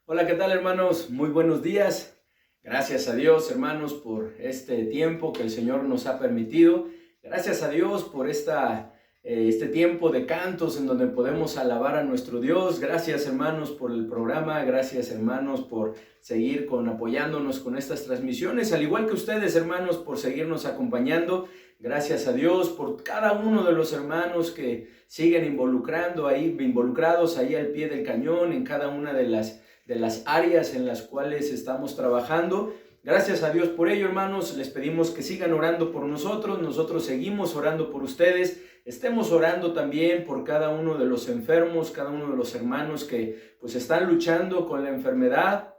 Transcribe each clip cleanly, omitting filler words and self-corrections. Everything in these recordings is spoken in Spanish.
Hola, ¿qué tal, hermanos? Muy buenos días. Gracias a Dios, hermanos, por este tiempo que el Señor nos ha permitido. Gracias a Dios por este tiempo de cantos en donde podemos alabar a nuestro Dios. Gracias, hermanos, por el programa. Gracias, hermanos, por seguir apoyándonos con estas transmisiones. Al igual que ustedes, hermanos, por seguirnos acompañando. Gracias a Dios por cada uno de los hermanos que siguen involucrados ahí al pie del cañón en cada una de las áreas en las cuales estamos trabajando. Gracias a Dios por ello, hermanos. Les pedimos que sigan orando por nosotros. Nosotros seguimos orando por ustedes. Estemos orando también por cada uno de los enfermos, cada uno de los hermanos que pues están luchando con la enfermedad.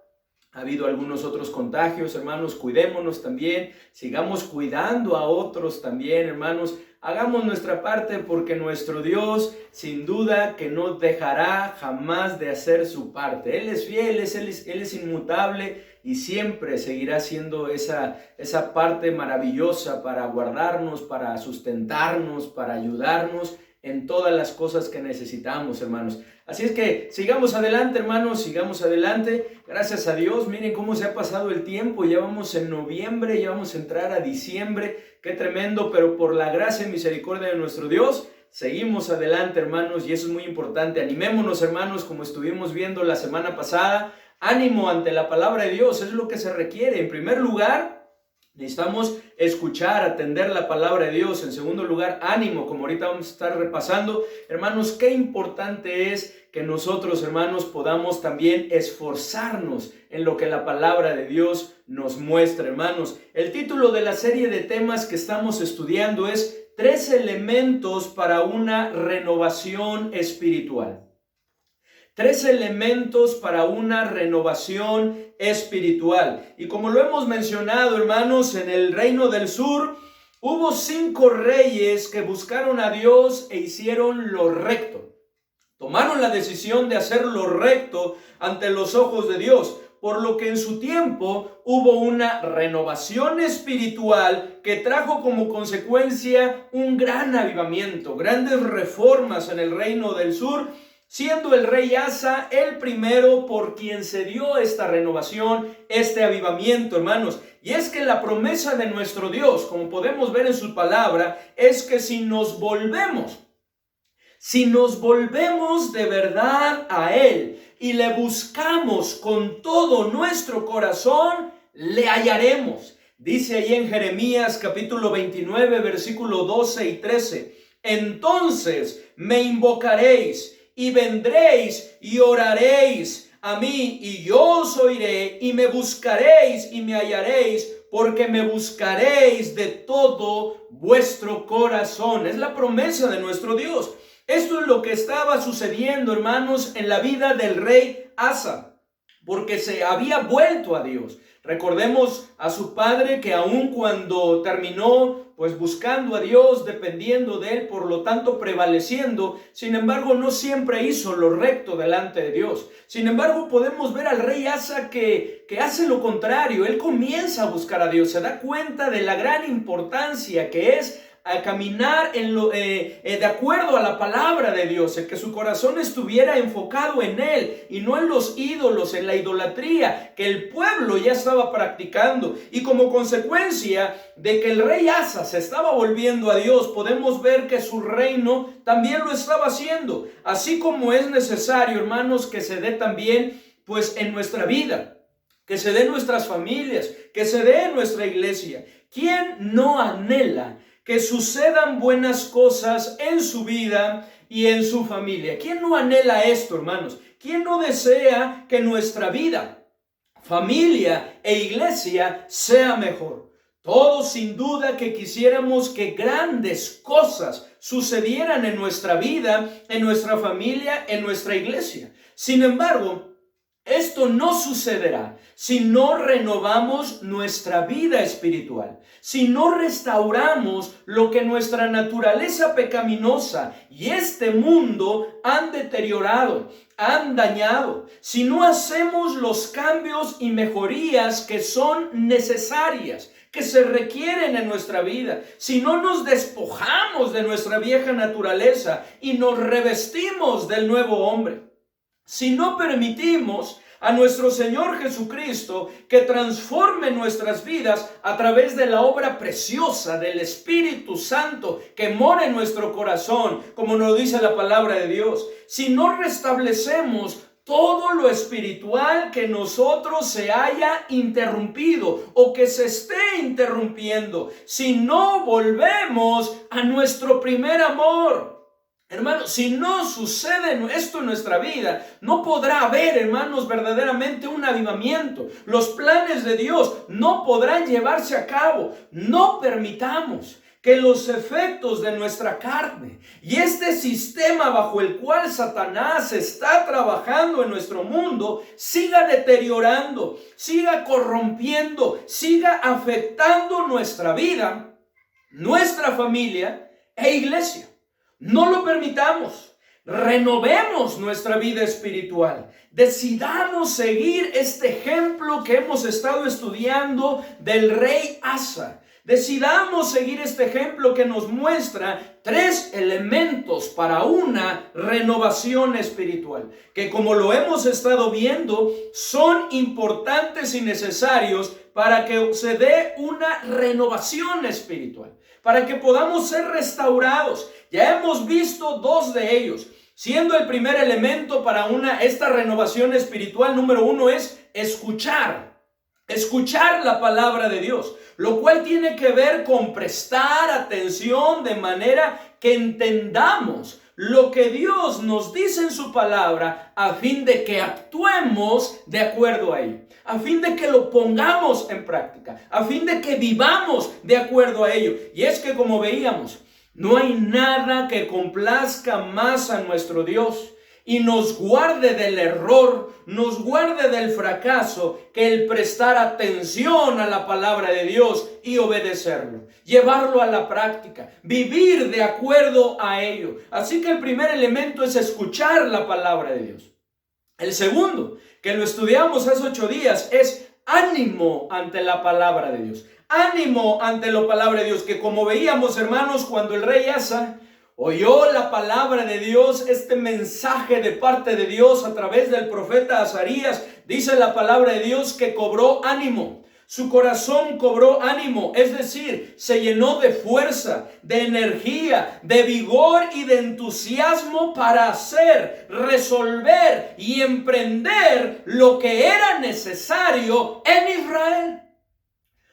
Ha habido algunos otros contagios, hermanos. Cuidémonos también. Sigamos cuidando a otros también, hermanos. Hagamos nuestra parte porque nuestro Dios sin duda que no dejará jamás de hacer su parte. Él es fiel, Él es inmutable y siempre seguirá siendo esa parte maravillosa para guardarnos, para sustentarnos, para ayudarnos en todas las cosas que necesitamos, hermanos. Así es que sigamos adelante, hermanos, sigamos adelante. Gracias a Dios, miren cómo se ha pasado el tiempo. Ya vamos en noviembre, ya vamos a entrar a diciembre. Qué tremendo, pero por la gracia y misericordia de nuestro Dios, seguimos adelante, hermanos, y eso es muy importante. Animémonos, hermanos, como estuvimos viendo la semana pasada. Ánimo ante la palabra de Dios, es lo que se requiere. En primer lugar, necesitamos escuchar, atender la palabra de Dios. En segundo lugar, ánimo, como ahorita vamos a estar repasando. Hermanos, qué importante es que nosotros, hermanos, podamos también esforzarnos en lo que la palabra de Dios nos muestra, hermanos. El título de la serie de temas que estamos estudiando es 3 elementos para una renovación espiritual. 3 elementos para una renovación espiritual. Y como lo hemos mencionado, hermanos, en el reino del sur hubo 5 reyes que buscaron a Dios e hicieron lo recto. Tomaron la decisión de hacer lo recto ante los ojos de Dios, por lo que en su tiempo hubo una renovación espiritual que trajo como consecuencia un gran avivamiento, grandes reformas en el reino del sur, siendo el rey Asa el primero por quien se dio esta renovación, este avivamiento, hermanos. Y es que la promesa de nuestro Dios, como podemos ver en su palabra, es que si nos volvemos de verdad a Él y le buscamos con todo nuestro corazón, le hallaremos. Dice ahí en Jeremías capítulo 29, versículo 12 y 13. Entonces me invocaréis y vendréis y oraréis a mí, y yo os oiré, y me buscaréis y me hallaréis, porque me buscaréis de todo vuestro corazón. Es la promesa de nuestro Dios. Esto es lo que estaba sucediendo, hermanos, en la vida del rey Asa, porque se había vuelto a Dios. Recordemos a su padre que aun cuando terminó pues buscando a Dios, dependiendo de Él, por lo tanto prevaleciendo, sin embargo no siempre hizo lo recto delante de Dios. Sin embargo podemos ver al rey Asa que hace lo contrario. Él comienza a buscar a Dios, se da cuenta de la gran importancia que es a caminar de acuerdo a la palabra de Dios, el que su corazón estuviera enfocado en Él y no en los ídolos, en la idolatría que el pueblo ya estaba practicando. Y como consecuencia de que el rey Asa se estaba volviendo a Dios, podemos ver que su reino también lo estaba haciendo, así como es necesario, hermanos, que se dé también pues en nuestra vida, que se dé en nuestras familias, que se dé en nuestra iglesia. ¿Quién no anhela que sucedan buenas cosas en su vida y en su familia? ¿Quién no anhela esto, hermanos? ¿Quién no desea que nuestra vida, familia e iglesia sea mejor? Todos sin duda que quisiéramos que grandes cosas sucedieran en nuestra vida, en nuestra familia, en nuestra iglesia. Sin embargo, esto no sucederá si no renovamos nuestra vida espiritual, si no restauramos lo que nuestra naturaleza pecaminosa y este mundo han deteriorado, han dañado, si no hacemos los cambios y mejorías que son necesarias, que se requieren en nuestra vida, si no nos despojamos de nuestra vieja naturaleza y nos revestimos del nuevo hombre. Si no permitimos a nuestro Señor Jesucristo, que transforme nuestras vidas a través de la obra preciosa del Espíritu Santo que mora en nuestro corazón, como nos dice la palabra de Dios. Si no restablecemos todo lo espiritual que nosotros se haya interrumpido o que se esté interrumpiendo, si no volvemos a nuestro primer amor, hermanos, si no sucede esto en nuestra vida, no podrá haber, hermanos, verdaderamente un avivamiento. Los planes de Dios no podrán llevarse a cabo. No permitamos que los efectos de nuestra carne y este sistema bajo el cual Satanás está trabajando en nuestro mundo siga deteriorando, siga corrompiendo, siga afectando nuestra vida, nuestra familia e iglesia. No lo permitamos. Renovemos nuestra vida espiritual. Decidamos seguir este ejemplo que hemos estado estudiando del rey Asa. Decidamos seguir este ejemplo que nos muestra 3 elementos para una renovación espiritual, que como lo hemos estado viendo, son importantes y necesarios para que se dé una renovación espiritual, para que podamos ser restaurados. Ya hemos visto 2 de ellos, siendo el primer elemento para esta renovación espiritual, número 1, es escuchar la palabra de Dios, lo cual tiene que ver con prestar atención de manera que entendamos lo que Dios nos dice en su palabra, a fin de que actuemos de acuerdo a ello, a fin de que lo pongamos en práctica, a fin de que vivamos de acuerdo a ello. Y es que, como veíamos, no hay nada que complazca más a nuestro Dios y nos guarde del error, nos guarde del fracaso, que el prestar atención a la palabra de Dios y obedecerlo, llevarlo a la práctica, vivir de acuerdo a ello. Así que el primer elemento es escuchar la palabra de Dios. El segundo, que lo estudiamos hace 8 días, es ánimo ante la palabra de Dios. Ánimo ante la palabra de Dios, que como veíamos, hermanos, cuando el rey Asa oyó la palabra de Dios, este mensaje de parte de Dios a través del profeta Azarías, dice la palabra de Dios que cobró ánimo. Su corazón cobró ánimo, es decir, se llenó de fuerza, de energía, de vigor y de entusiasmo para hacer, resolver y emprender lo que era necesario en Israel.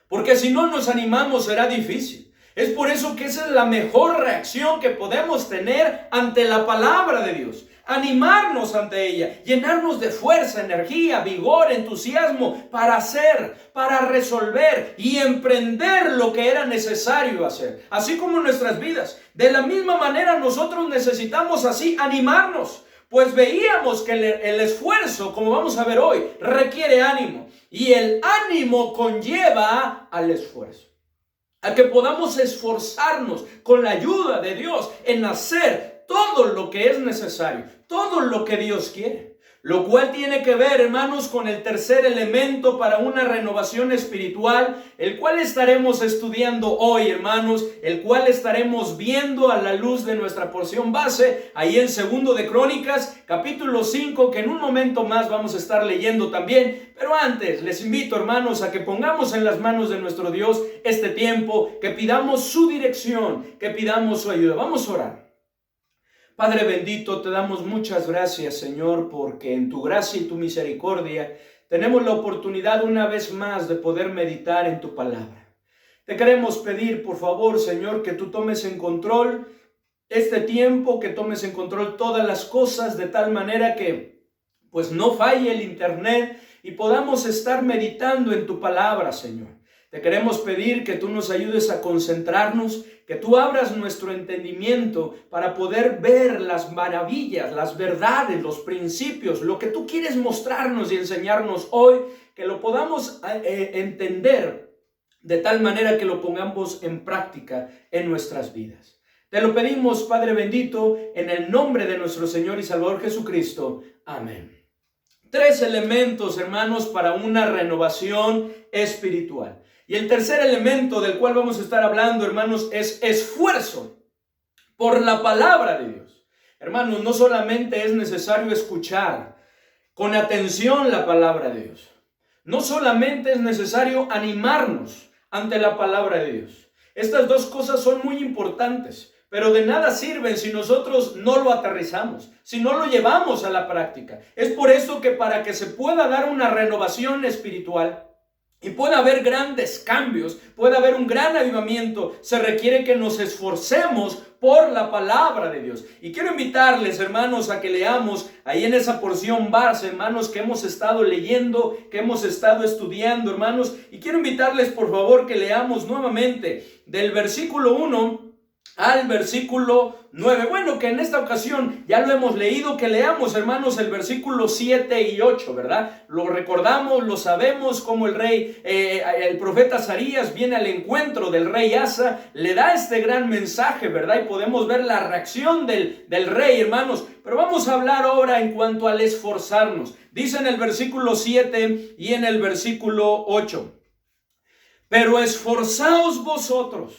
Porque si no nos animamos será difícil. Es por eso que esa es la mejor reacción que podemos tener ante la palabra de Dios. Animarnos ante ella, llenarnos de fuerza, energía, vigor, entusiasmo para hacer, para resolver y emprender lo que era necesario hacer. Así como en nuestras vidas. De la misma manera nosotros necesitamos así animarnos. Pues veíamos que el esfuerzo, como vamos a ver hoy, requiere ánimo. Y el ánimo conlleva al esfuerzo. A que podamos esforzarnos con la ayuda de Dios en hacer todo lo que es necesario, todo lo que Dios quiere. Lo cual tiene que ver, hermanos, con el tercer elemento para una renovación espiritual, el cual estaremos estudiando hoy, hermanos, el cual estaremos viendo a la luz de nuestra porción base, ahí en 2 de Crónicas, capítulo 5, que en un momento más vamos a estar leyendo también. Pero antes, les invito, hermanos, a que pongamos en las manos de nuestro Dios este tiempo, que pidamos su dirección, que pidamos su ayuda. Vamos a orar. Padre bendito, te damos muchas gracias, Señor, porque en tu gracia y tu misericordia tenemos la oportunidad una vez más de poder meditar en tu palabra. Te queremos pedir, por favor, Señor, que tú tomes en control este tiempo, que tomes en control todas las cosas de tal manera que pues no falle el internet y podamos estar meditando en tu palabra, Señor. Te queremos pedir que tú nos ayudes a concentrarnos, que tú abras nuestro entendimiento para poder ver las maravillas, las verdades, los principios, lo que tú quieres mostrarnos y enseñarnos hoy, que lo podamos entender de tal manera que lo pongamos en práctica en nuestras vidas. Te lo pedimos, Padre bendito, en el nombre de nuestro Señor y Salvador Jesucristo. Amén. 3 elementos, hermanos, para una renovación espiritual. Y el tercer elemento del cual vamos a estar hablando, hermanos, es esfuerzo por la palabra de Dios. Hermanos, no solamente es necesario escuchar con atención la palabra de Dios. No solamente es necesario animarnos ante la palabra de Dios. Estas dos cosas son muy importantes, pero de nada sirven si nosotros no lo aterrizamos, si no lo llevamos a la práctica. Es por eso que para que se pueda dar una renovación espiritual y pueda haber grandes cambios, pueda haber un gran avivamiento, se requiere que nos esforcemos por la palabra de Dios. Y quiero invitarles, hermanos, a que leamos ahí en esa porción base, hermanos, que hemos estado leyendo, que hemos estado estudiando, hermanos. Y quiero invitarles, por favor, que leamos nuevamente del versículo 1 al versículo 9. Bueno, que en esta ocasión ya lo hemos leído, que leamos, hermanos, el versículo 7 y 8, ¿verdad? Lo recordamos, lo sabemos, como el profeta Azarías viene al encuentro del rey Asa, le da este gran mensaje, ¿verdad? Y podemos ver la reacción del rey, hermanos. Pero vamos a hablar ahora en cuanto al esforzarnos. Dice en el versículo 7 y en el versículo 8: pero esforzaos vosotros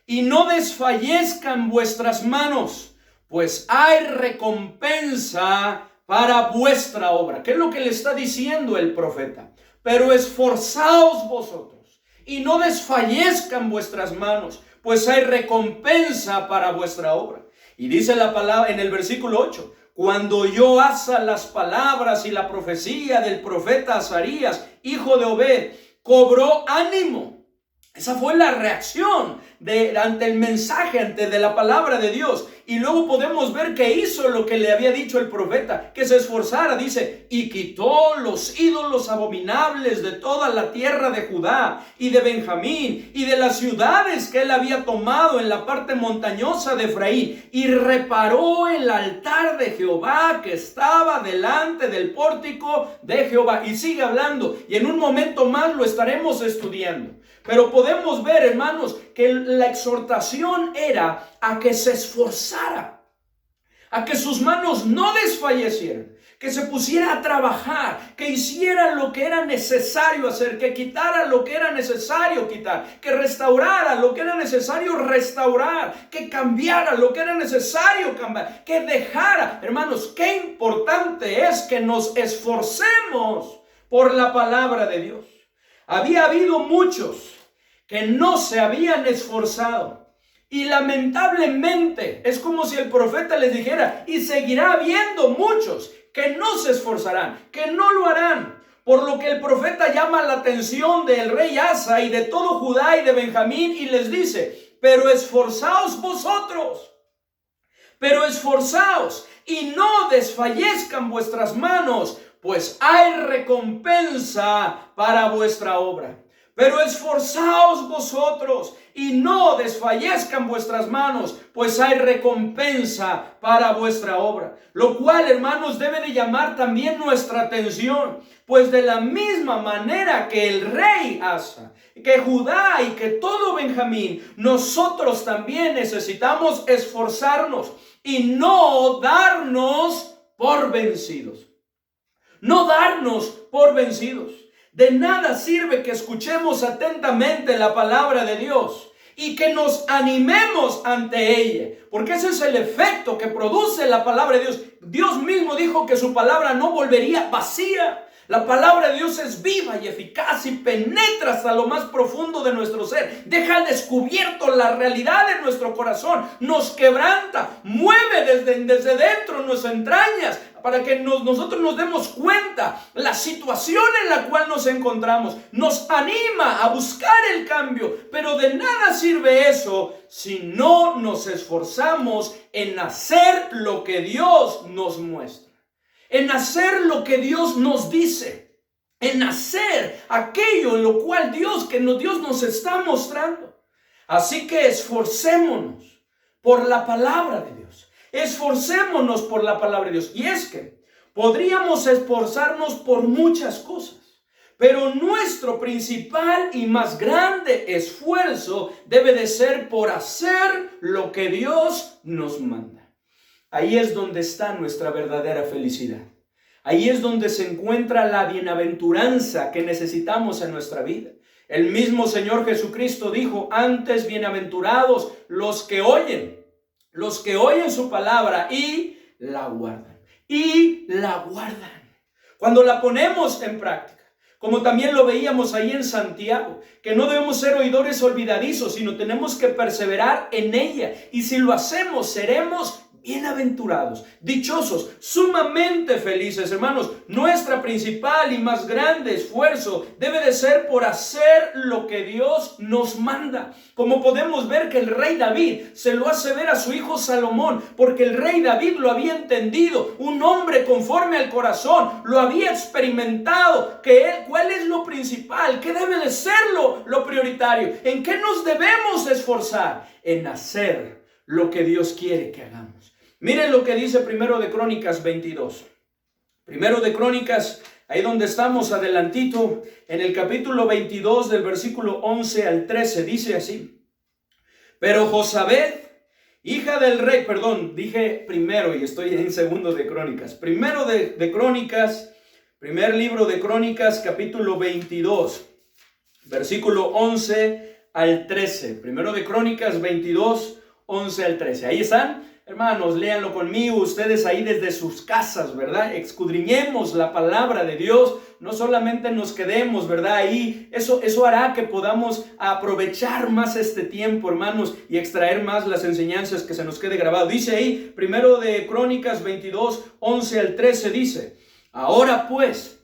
y no desfallezcan vuestras manos, pues hay recompensa para vuestra obra. ¿Qué es lo que le está diciendo el profeta? Pero esforzaos vosotros y no desfallezcan vuestras manos, pues hay recompensa para vuestra obra. Y dice la palabra en el versículo 8: cuando oyó Asa las palabras y la profecía del profeta Azarías, hijo de Obed, cobró ánimo. Esa fue la reacción ante el mensaje, ante de la palabra de Dios. Y luego podemos ver que hizo lo que le había dicho el profeta, que se esforzara, dice, y quitó los ídolos abominables de toda la tierra de Judá y de Benjamín y de las ciudades que él había tomado en la parte montañosa de Efraín, y reparó el altar de Jehová que estaba delante del pórtico de Jehová. Y sigue hablando, y en un momento más lo estaremos estudiando. Pero podemos ver, hermanos, que la exhortación era a que se esforzara, a que sus manos no desfallecieran, que se pusiera a trabajar, que hiciera lo que era necesario hacer, que quitara lo que era necesario quitar, que restaurara lo que era necesario restaurar, que cambiara lo que era necesario cambiar, que dejara. Hermanos, qué importante es que nos esforcemos por la palabra de Dios. Había habido muchos que no se habían esforzado, y lamentablemente es como si el profeta les dijera, y seguirá habiendo muchos que no se esforzarán, que no lo harán. Por lo que el profeta llama la atención del rey Asa y de todo Judá y de Benjamín, y les dice, pero esforzaos vosotros, pero esforzaos y no desfallezcan vuestras manos, pues hay recompensa para vuestra obra. Pero esforzaos vosotros y no desfallezcan vuestras manos, pues hay recompensa para vuestra obra. Lo cual, hermanos, debe de llamar también nuestra atención, pues de la misma manera que el rey Asa, que Judá y que todo Benjamín, nosotros también necesitamos esforzarnos y no darnos por vencidos. No darnos por vencidos. De nada sirve que escuchemos atentamente la palabra de Dios y que nos animemos ante ella, porque ese es el efecto que produce la palabra de Dios. Dios mismo dijo que su palabra no volvería vacía. La palabra de Dios es viva y eficaz y penetra hasta lo más profundo de nuestro ser. Deja al descubierto la realidad de nuestro corazón. Nos quebranta, mueve desde dentro nuestras entrañas para que nosotros nos demos cuenta la situación en la cual nos encontramos. Nos anima a buscar el cambio, pero de nada sirve eso si no nos esforzamos en hacer lo que Dios nos muestra. En hacer lo que Dios nos dice, en hacer aquello en lo cual Dios nos está mostrando. Así que esforcémonos por la palabra de Dios. Esforcémonos por la palabra de Dios. Y es que podríamos esforzarnos por muchas cosas, pero nuestro principal y más grande esfuerzo debe de ser por hacer lo que Dios nos manda. Ahí es donde está nuestra verdadera felicidad. Ahí es donde se encuentra la bienaventuranza que necesitamos en nuestra vida. El mismo Señor Jesucristo dijo, antes bienaventurados los que oyen su palabra y la guardan. Y la guardan. Cuando la ponemos en práctica. Como también lo veíamos ahí en Santiago, que no debemos ser oidores olvidadizos, sino tenemos que perseverar en ella. Y si lo hacemos, seremos bienaventurados, dichosos, sumamente felices, hermanos. Nuestra principal y más grande esfuerzo debe de ser por hacer lo que Dios nos manda. Como podemos ver que el rey David se lo hace ver a su hijo Salomón, porque el rey David lo había entendido, un hombre conforme al corazón, lo había experimentado, ¿cuál es lo principal? ¿Qué debe de ser lo prioritario? ¿En qué nos debemos esforzar? En hacer lo que Dios quiere que hagamos. Miren lo que dice Primero de Crónicas 22. Primero de Crónicas, ahí donde estamos adelantito, en el capítulo 22 del versículo 11 al 13, dice así. Pero Josabet, hija del rey, perdón, dije primero y estoy en segundo de Crónicas. Primero de Crónicas, primer libro de Crónicas, capítulo 22, versículo 11 al 13. Primero de Crónicas 22, 11 al 13. Ahí están. Hermanos, léanlo conmigo, ustedes ahí desde sus casas, ¿verdad? Escudriñemos la palabra de Dios, no solamente nos quedemos, ¿verdad? Ahí, eso hará que podamos aprovechar más este tiempo, hermanos, y extraer más las enseñanzas que se nos quede grabado. Dice ahí, primero de Crónicas 22, 11 al 13, dice: ahora pues,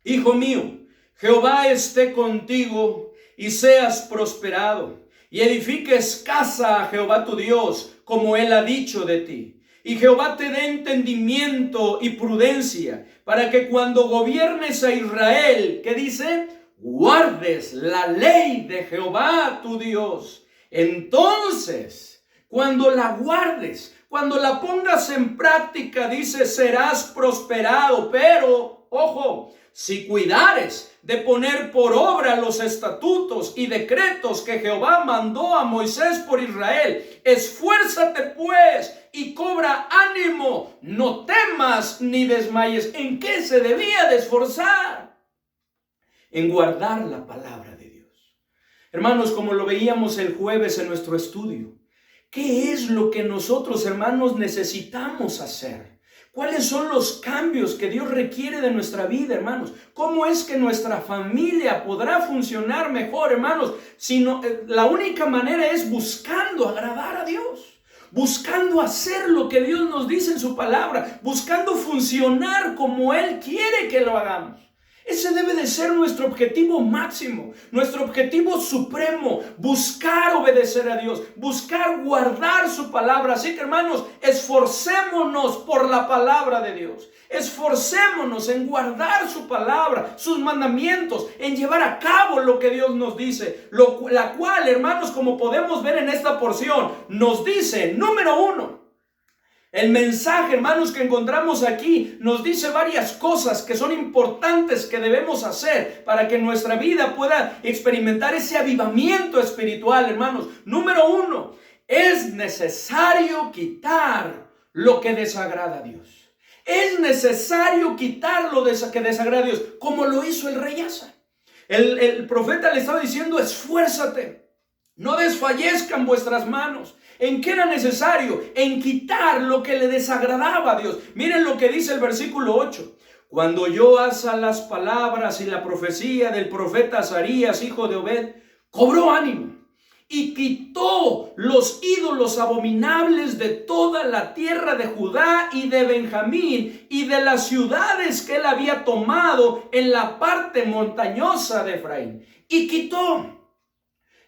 hijo mío, Jehová esté contigo y seas prosperado, y edifiques casa a Jehová tu Dios, como Él ha dicho de ti. Y Jehová te dé entendimiento y prudencia, para que cuando gobiernes a Israel, ¿qué dice? Guardes la ley de Jehová tu Dios. Entonces, cuando la guardes, cuando la pongas en práctica, dice, serás prosperado. Pero, ojo, si cuidares de poner por obra los estatutos y decretos que Jehová mandó a Moisés por Israel, esfuérzate pues y cobra ánimo, no temas ni desmayes. ¿En qué se debía de esforzar? En guardar la palabra de Dios. Hermanos, como lo veíamos el jueves en nuestro estudio, ¿qué es lo que nosotros, hermanos, necesitamos hacer? ¿Cuáles son los cambios que Dios requiere de nuestra vida, hermanos? ¿Cómo es que nuestra familia podrá funcionar mejor, hermanos? La única manera es buscando agradar a Dios, buscando hacer lo que Dios nos dice en su palabra, buscando funcionar como Él quiere que lo hagamos. Ese debe de ser nuestro objetivo máximo, nuestro objetivo supremo, buscar obedecer a Dios, buscar guardar su palabra. Así que, hermanos, esforcémonos por la palabra de Dios. Esforcémonos en guardar su palabra, sus mandamientos, en llevar a cabo lo que Dios nos dice. La cual, hermanos, como podemos ver en esta porción, nos dice, número 1, el mensaje, hermanos, que encontramos aquí nos dice varias cosas que son importantes que debemos hacer para que nuestra vida pueda experimentar ese avivamiento espiritual, hermanos. Número 1, es necesario quitar lo que desagrada a Dios. Es necesario quitar lo que desagrada a Dios, como lo hizo el rey Asa. El profeta le estaba diciendo, esfuérzate, no desfallezcan vuestras manos. ¿En qué era necesario? En quitar lo que le desagradaba a Dios. Miren lo que dice el versículo 8. Cuando oyó Asa las palabras y la profecía del profeta Azarías, hijo de Obed, cobró ánimo y quitó los ídolos abominables de toda la tierra de Judá y de Benjamín y de las ciudades que él había tomado en la parte montañosa de Efraín. Y quitó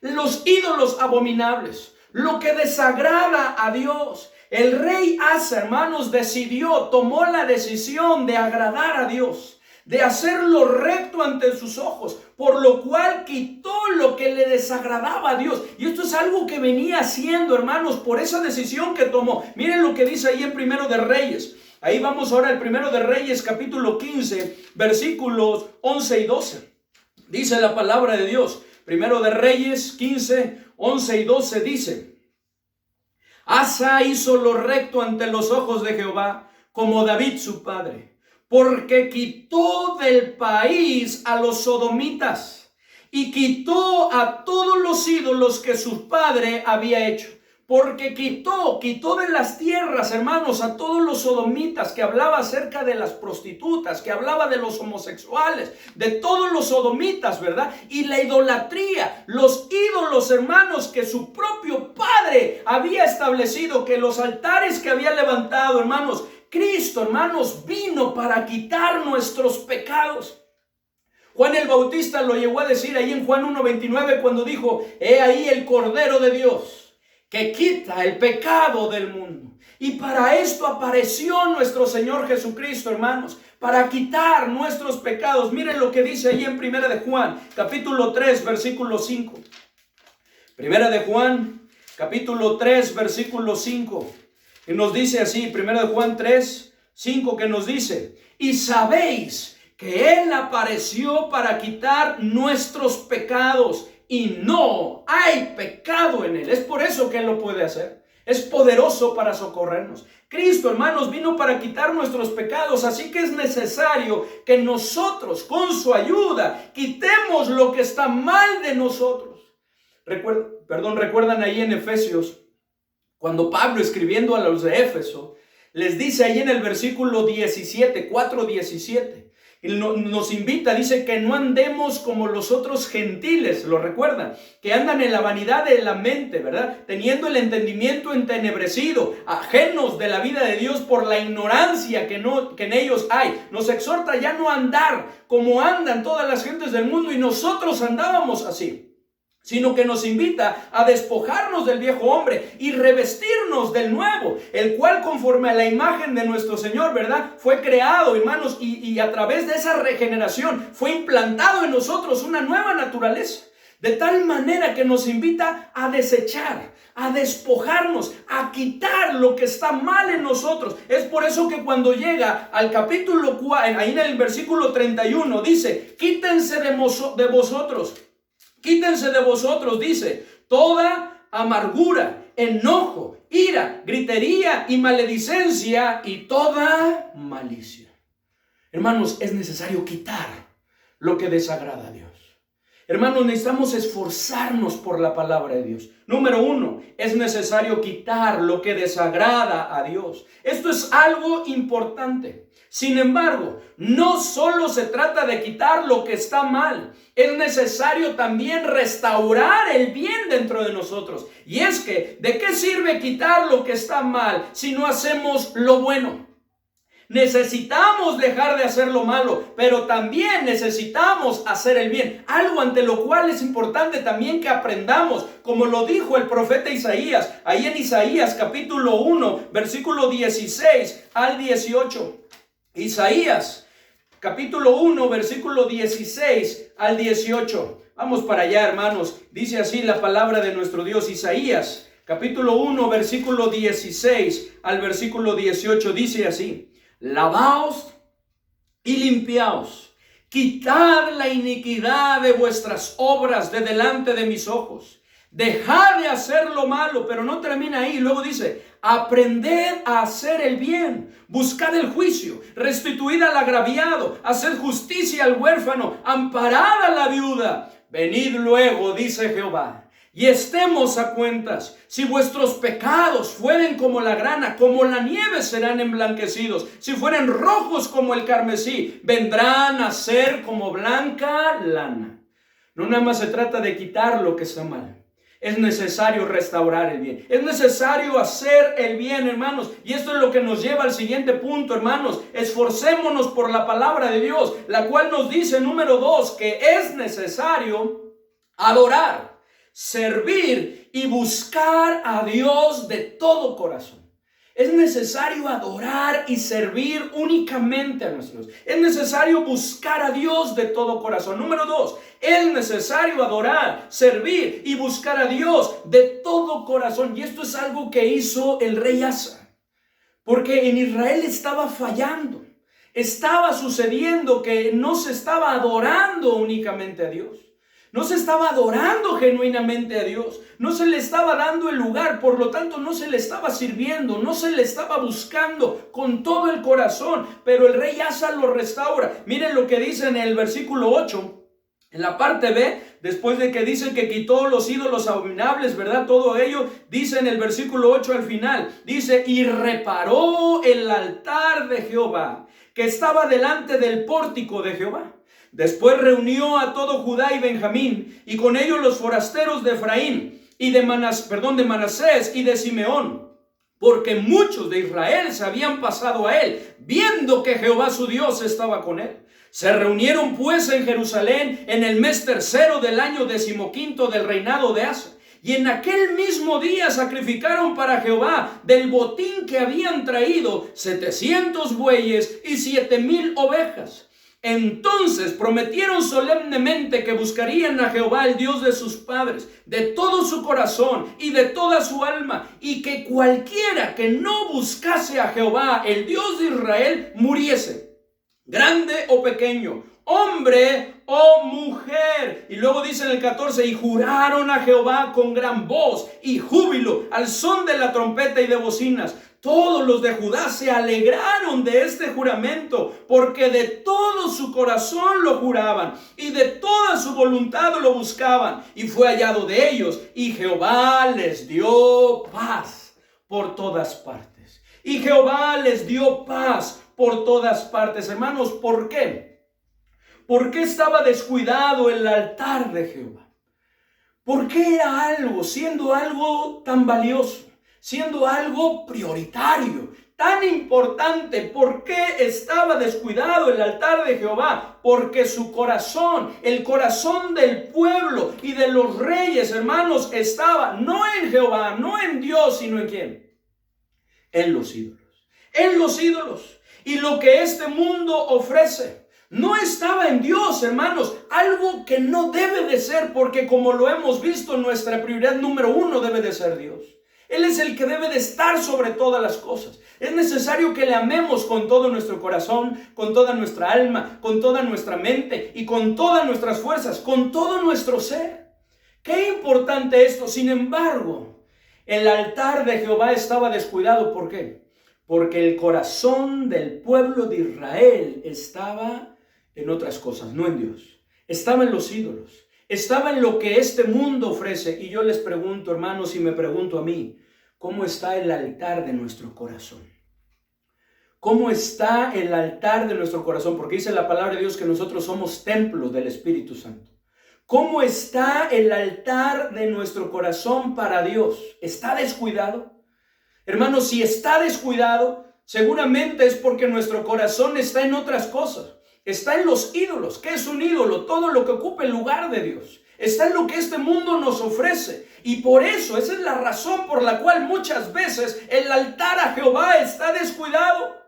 los ídolos abominables, lo que desagrada a Dios. El rey Asa, hermanos, tomó la decisión de agradar a Dios, de hacer lo recto ante sus ojos, por lo cual quitó lo que le desagradaba a Dios. Y esto es algo que venía haciendo, hermanos, por esa decisión que tomó. Miren lo que dice ahí en Primero de Reyes. Ahí vamos ahora al Primero de Reyes, capítulo 15, versículos 11 y 12. Dice la palabra de Dios. Primero de Reyes 15, 11 y 12 dice: Asa hizo lo recto ante los ojos de Jehová, como David su padre, porque quitó del país a los sodomitas y quitó a todos los ídolos que su padre había hecho. porque quitó de las tierras, hermanos, a todos los sodomitas, que hablaba acerca de las prostitutas, que hablaba de los homosexuales, de todos los sodomitas, ¿verdad? Y la idolatría, los ídolos, hermanos, que su propio padre había establecido, que los altares que había levantado, hermanos. Cristo, hermanos, vino para quitar nuestros pecados. Juan el Bautista lo llegó a decir ahí en Juan 1:29 cuando dijo: he ahí el Cordero de Dios que quita el pecado del mundo. Y para esto apareció nuestro Señor Jesucristo, hermanos, para quitar nuestros pecados. Miren lo que dice ahí en Primera de Juan, capítulo 3, versículo 5. Primera de Juan, capítulo 3, versículo 5. Y nos dice así, Primera de Juan 3, 5, que nos dice: y sabéis que Él apareció para quitar nuestros pecados, y no hay pecado en Él. Es por eso que Él lo puede hacer. Es poderoso para socorrernos. Cristo, hermanos, vino para quitar nuestros pecados. Así que es necesario que nosotros, con su ayuda, quitemos lo que está mal de nosotros. Recuerdan ahí en Efesios, cuando Pablo, escribiendo a los de Éfeso, les dice ahí en el versículo 17, 4:17, nos invita, dice que no andemos como los otros gentiles, lo recuerdan, que andan en la vanidad de la mente, ¿verdad? Teniendo el entendimiento entenebrecido, ajenos de la vida de Dios por la ignorancia que en ellos hay. Nos exhorta ya no andar como andan todas las gentes del mundo, y nosotros andábamos así, sino que nos invita a despojarnos del viejo hombre y revestirnos del nuevo, el cual conforme a la imagen de nuestro Señor, ¿verdad?, fue creado, hermanos, y a través de esa regeneración fue implantado en nosotros una nueva naturaleza, de tal manera que nos invita a desechar, a despojarnos, a quitar lo que está mal en nosotros. Es por eso que cuando llega al capítulo 4, ahí en el versículo 31, dice: quítense de vosotros. Quítense de vosotros, dice, toda amargura, enojo, ira, gritería y maledicencia y toda malicia. Hermanos, es necesario quitar lo que desagrada a Dios. Hermanos, necesitamos esforzarnos por la palabra de Dios. Número 1, es necesario quitar lo que desagrada a Dios. Esto es algo importante. Sin embargo, no solo se trata de quitar lo que está mal, es necesario también restaurar el bien dentro de nosotros. Y es que, ¿de qué sirve quitar lo que está mal si no hacemos lo bueno? Necesitamos dejar de hacer lo malo, pero también necesitamos hacer el bien. Algo ante lo cual es importante también que aprendamos, como lo dijo el profeta Isaías, ahí en Isaías capítulo 1, versículo 16 al 18. Isaías capítulo 1, versículo 16 al 18. Vamos para allá, hermanos. Dice así la palabra de nuestro Dios. Isaías capítulo 1, versículo 16 al versículo 18. Dice así: lavaos y limpiaos, quitad la iniquidad de vuestras obras de delante de mis ojos. Dejad de hacer lo malo, pero no termina ahí. Luego dice: aprended a hacer el bien, buscad el juicio, restituid al agraviado, haced justicia al huérfano, amparad a la viuda. Venid luego, dice Jehová, y estemos a cuentas. Si vuestros pecados fueren como la grana, como la nieve serán emblanquecidos. Si fueren rojos como el carmesí, vendrán a ser como blanca lana. No nada más se trata de quitar lo que está mal. Es necesario restaurar el bien. Es necesario hacer el bien, hermanos. Y esto es lo que nos lleva al siguiente punto, hermanos. Esforcémonos por la palabra de Dios, la cual nos dice, número 2, que es necesario adorar, servir y buscar a Dios de todo corazón. Es necesario adorar y servir únicamente a nuestro Dios. Es necesario buscar a Dios de todo corazón. Número 2, es necesario adorar, servir y buscar a Dios de todo corazón. Y esto es algo que hizo el rey Asa, porque en Israel estaba fallando. Estaba sucediendo que no se estaba adorando únicamente a Dios. No se estaba adorando genuinamente a Dios. No se le estaba dando el lugar. Por lo tanto, no se le estaba sirviendo. No se le estaba buscando con todo el corazón. Pero el rey Asa lo restaura. Miren lo que dice en el versículo 8 En la parte B, después de que dice que quitó los ídolos abominables, ¿verdad? Todo ello, dice en el versículo 8 al final, dice, y reparó el altar de Jehová, que estaba delante del pórtico de Jehová. Después reunió a todo Judá y Benjamín, y con ellos los forasteros de Efraín, y de Manasés y de Simeón, porque muchos de Israel se habían pasado a él, viendo que Jehová su Dios estaba con él. Se reunieron pues en Jerusalén en el mes tercero del año 15 del reinado de Asa. Y en aquel mismo día sacrificaron para Jehová del botín que habían traído 700 bueyes y 7,000 ovejas. Entonces prometieron solemnemente que buscarían a Jehová, el Dios de sus padres, de todo su corazón y de toda su alma, y que cualquiera que no buscase a Jehová, el Dios de Israel, muriese, grande o pequeño, hombre o mujer. Y luego dice en el 14, y juraron a Jehová con gran voz y júbilo, al son de la trompeta y de bocinas. Todos los de Judá se alegraron de este juramento, porque de todo su corazón lo juraban y de toda su voluntad lo buscaban, y fue hallado de ellos, y Jehová les dio paz por todas partes. Y Jehová les dio paz por todas partes. Hermanos, ¿por qué? ¿Por qué estaba descuidado el altar de Jehová? ¿Por qué era algo, siendo algo tan valioso, siendo algo prioritario, tan importante? ¿Por qué estaba descuidado el altar de Jehová? Porque su corazón, el corazón del pueblo y de los reyes, hermanos, estaba no en Jehová, no en Dios, sino en ¿quién? En los ídolos. En los ídolos. Y lo que este mundo ofrece no estaba en Dios, hermanos. Algo que no debe de ser, porque como lo hemos visto, nuestra prioridad número uno debe de ser Dios. Él es el que debe de estar sobre todas las cosas. Es necesario que le amemos con todo nuestro corazón, con toda nuestra alma, con toda nuestra mente y con todas nuestras fuerzas, con todo nuestro ser. Qué importante esto. Sin embargo, el altar de Jehová estaba descuidado. ¿Por qué? Porque el corazón del pueblo de Israel estaba en otras cosas, no en Dios. Estaba en los ídolos. Estaba en lo que este mundo ofrece. Y yo les pregunto, hermanos, y me pregunto a mí, ¿cómo está el altar de nuestro corazón? ¿Cómo está el altar de nuestro corazón? Porque dice la palabra de Dios que nosotros somos templos del Espíritu Santo. ¿Cómo está el altar de nuestro corazón para Dios? ¿Está descuidado? Hermanos, si está descuidado, seguramente es porque nuestro corazón está en otras cosas. Está en los ídolos. ¿Qué es un ídolo? Todo lo que ocupa el lugar de Dios. Está en lo que este mundo nos ofrece. Y por eso, esa es la razón por la cual muchas veces el altar a Jehová está descuidado.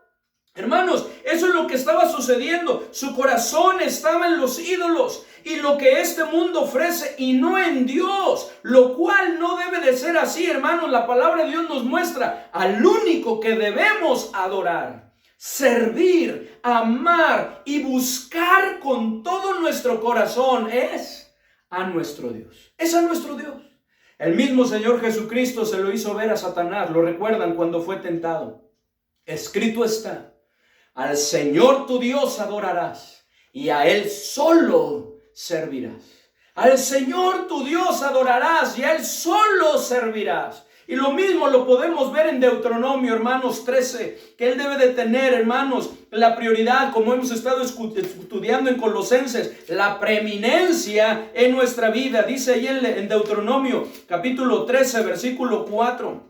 Hermanos, eso es lo que estaba sucediendo. Su corazón estaba en los ídolos y lo que este mundo ofrece, y no en Dios, lo cual no debe de ser así, hermanos. La palabra de Dios nos muestra al único que debemos adorar, servir, amar y buscar con todo nuestro corazón es a nuestro Dios. Es a nuestro Dios. El mismo Señor Jesucristo se lo hizo ver a Satanás. ¿Lo recuerdan cuando fue tentado? Escrito está: al Señor tu Dios adorarás y a Él solo servirás. Al Señor tu Dios adorarás y a Él solo servirás. Y lo mismo lo podemos ver en Deuteronomio, hermanos, 13, que Él debe de tener, hermanos, la prioridad, como hemos estado estudiando en Colosenses, la preeminencia en nuestra vida. Dice ahí en Deuteronomio, capítulo 13, versículo 4,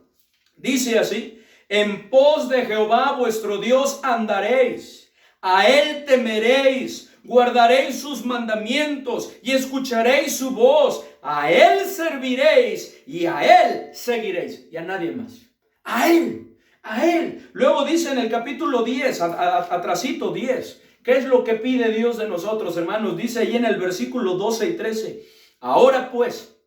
dice así: en pos de Jehová vuestro Dios andaréis, a Él temeréis, guardaréis sus mandamientos y escucharéis su voz. A Él serviréis y a Él seguiréis, y a nadie más. A Él, a Él. Luego dice en el capítulo 10, atrasito 10, ¿qué es lo que pide Dios de nosotros, hermanos? Dice ahí en el versículo 12 y 13, ahora pues,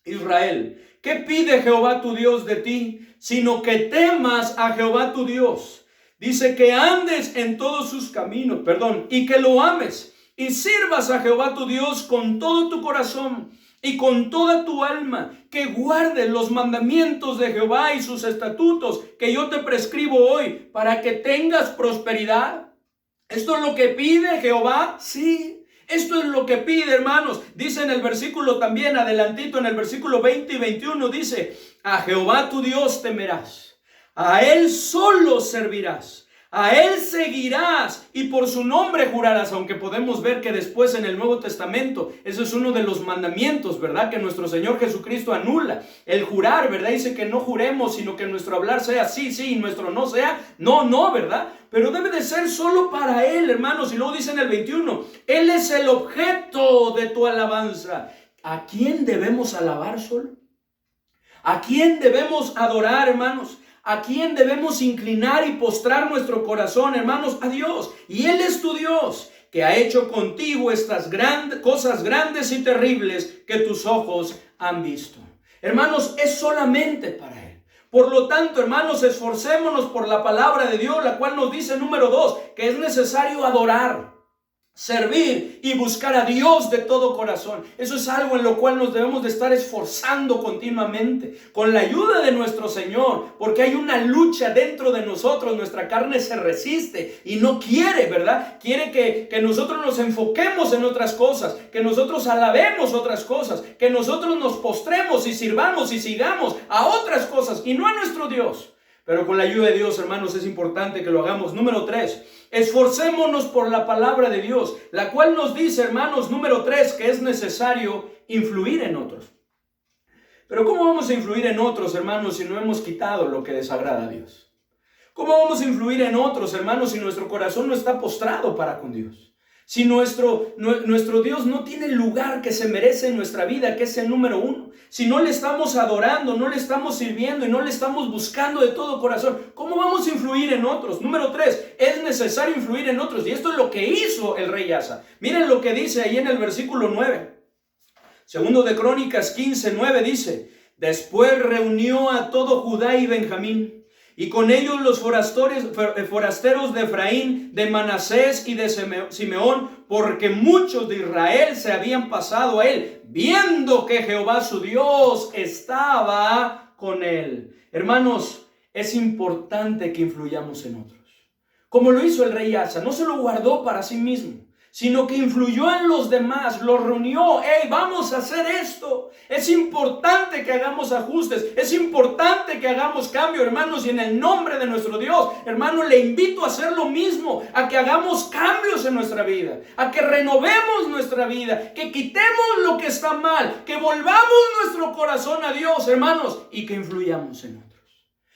Israel, ¿qué pide Jehová tu Dios de ti? Sino que temas a Jehová tu Dios. Dice que andes en todos sus caminos, y que lo ames y sirvas a Jehová tu Dios con todo tu corazón y con toda tu alma, que guardes los mandamientos de Jehová y sus estatutos que yo te prescribo hoy, para que tengas prosperidad. ¿Esto es lo que pide Jehová? Sí. Esto es lo que pide, hermanos. Dice en el versículo también, adelantito, en el versículo 20 y 21, dice: a Jehová tu Dios temerás, a Él solo servirás, a Él seguirás y por su nombre jurarás. Aunque podemos ver que después en el Nuevo Testamento, eso es uno de los mandamientos, ¿verdad? Que nuestro Señor Jesucristo anula, el jurar, ¿verdad? Dice que no juremos, sino que nuestro hablar sea sí, sí, y nuestro no sea no, no, ¿verdad? Pero debe de ser solo para Él, hermanos. Y luego dice en el 21, Él es el objeto de tu alabanza. ¿A quién debemos alabar solo? ¿A quién debemos adorar, hermanos? ¿A quién debemos inclinar y postrar nuestro corazón, hermanos? A Dios. Y Él es tu Dios, que ha hecho contigo estas cosas grandes y terribles que tus ojos han visto. Hermanos, es solamente para Él. Por lo tanto, hermanos, esforcémonos por la palabra de Dios, la cual nos dice, número 2, que es necesario adorar, servir y buscar a Dios de todo corazón. Eso es algo en lo cual nos debemos de estar esforzando continuamente, con la ayuda de nuestro Señor, porque hay una lucha dentro de nosotros. Nuestra carne se resiste y no quiere, ¿verdad? Quiere que nosotros nos enfoquemos en otras cosas, que nosotros alabemos otras cosas, que nosotros nos postremos y sirvamos y sigamos a otras cosas y no a nuestro Dios. Pero con la ayuda de Dios, hermanos, es importante que lo hagamos. Número 3, esforcémonos por la palabra de Dios, la cual nos dice, hermanos, número 3, que es necesario influir en otros. Pero ¿cómo vamos a influir en otros, hermanos, si no hemos quitado lo que desagrada a Dios? ¿Cómo vamos a influir en otros, hermanos, si nuestro corazón no está postrado para con Dios? Si nuestro Dios no tiene el lugar que se merece en nuestra vida, que es el número 1. Si no le estamos adorando, no le estamos sirviendo y no le estamos buscando de todo corazón, ¿cómo vamos a influir en otros? Número 3, es necesario influir en otros. Y esto es lo que hizo el rey Asa. Miren lo que dice ahí en el versículo 9. Segundo de Crónicas 15:9 dice: después reunió a todo Judá y Benjamín, y con ellos los forasteros de Efraín, de Manasés y de Simeón, porque muchos de Israel se habían pasado a él, viendo que Jehová su Dios estaba con él. Hermanos, es importante que influyamos en otros. Como lo hizo el rey Asa, no se lo guardó para sí mismo, sino que influyó en los demás, los reunió. ¡Hey, vamos a hacer esto! Es importante que hagamos ajustes, es importante que hagamos cambio, hermanos, y en el nombre de nuestro Dios, hermano, le invito a hacer lo mismo, a que hagamos cambios en nuestra vida, a que renovemos nuestra vida, que quitemos lo que está mal, que volvamos nuestro corazón a Dios, hermanos, y que influyamos en otros.